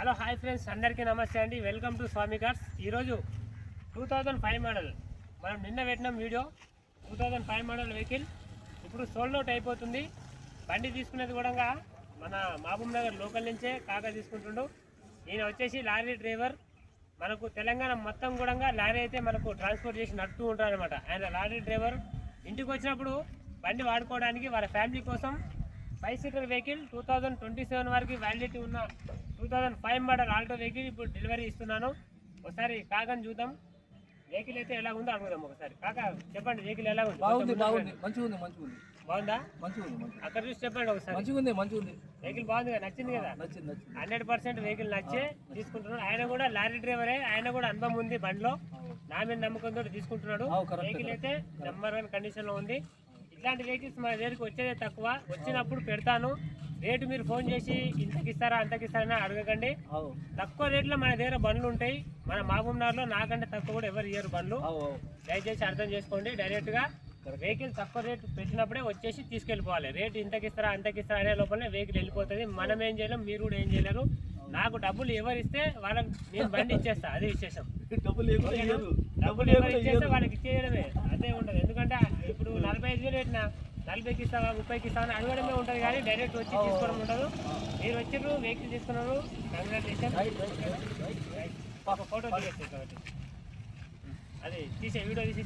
Hello hi friends, అందరికీ నమస్తే అండి. Welcome to Swami cars. ఈరోజు 2005 మోడల్ మనం నిన్న పెట్టినాం వీడియో. 2005 మోడల్ వెహికల్ ఇప్పుడు సోల్డ్ అవుట్ అయిపోతుంది. బండి తీసుకునేది కూడా మన మహబూబ్ నగర్ లోకల్ నుంచే కాకా తీసుకుంటుండు. ఈయన వచ్చేసి లారీ డ్రైవర్. మనకు తెలంగాణ మొత్తం కూడా లారీ అయితే మనకు ట్రాన్స్పోర్ట్ చేసి నడుపుతూ ఉంటారు అనమాట. ఆయన లారీ డ్రైవర్. ఇంటికి వచ్చినప్పుడు బండి వాడుకోవడానికి వాళ్ళ ఫ్యామిలీ కోసం 5 సీటర్ వెహికల్ 2027 వరకు వ్యాలిడిటీ ఉన్న 2005 మోడల్ ఆల్టో వెహికల్ ఇప్పుడు డెలివరీ ఇస్తున్నాను. ఒకసారి కాకని చూద్దాం. వెహికల్ అయితే ఎలా ఉందో అడుగుదాం. ఒకసారి కాకా చెప్పండి, వెహికల్ ఎలా ఉంది? బాగుందా? అక్కడ చూసి చెప్పండి ఒకసారి. వెహికల్ బాగుంది కదా, నచ్చింది కదా? 100% వెహికల్ నచ్చే తీసుకుంటున్నాడు. ఆయన కూడా లారీ డ్రైవరే, ఆయన కూడా అనుభవం ఉంది బండిలో. నా మీద నమ్మకంతో తీసుకుంటున్నాడు. వెహికల్ అయితే నెంబర్ 1 కండిషన్ లో ఉంది. ఇట్లాంటి వెహికల్స్ మన దగ్గరికి వచ్చేదే తక్కువ. వచ్చినప్పుడు పెడతాను. రేటు మీరు ఫోన్ చేసి ఇంతకి ఇస్తారా అంతకి ఇస్తారని అడగకండి. తక్కువ రేట్లో మన దగ్గర బండ్లు ఉంటాయి. మన మహబూబ్నగర్లో నాకంటే తక్కువ కూడా ఎవరు ఇయ్యరు బండ్లు. దయచేసి అర్థం చేసుకోండి. డైరెక్ట్గా వెహికల్ తక్కువ రేటు పెట్టినప్పుడే వచ్చేసి తీసుకెళ్ళిపోవాలి. రేటు ఇంతకి ఇస్తారా అంతకి ఇస్తారా అనే లోపలనే వెహికల్ వెళ్ళిపోతుంది. మనం ఏం చేయలేం, మీరు కూడా ఏం చేయలేరు. నాకు డబ్బులు ఎవరు ఇస్తే వాళ్ళకి నేను బండి ఇచ్చేస్తా. అదే విశేషం. డబ్బులు ఎవరు ఇచ్చేస్తే వాళ్ళకి ఇచ్చేయడమే, అదే ఉంటుంది. ఎందుకంటే ఇప్పుడు 45,000 పెట్టినా 40కి ఇస్తావా 30కి ఇస్తావా అని అడగడమే ఉంటుంది, కానీ డైరెక్ట్ వచ్చి తీసుకోవడం ఉండదు. మీరు వచ్చిర్రు, వెహికల్ తీసుకున్నారు, కంగ్రాచులేషన్. ఫోటో తీసేస్తారు కాబట్టి అది తీసే వీడియో తీసి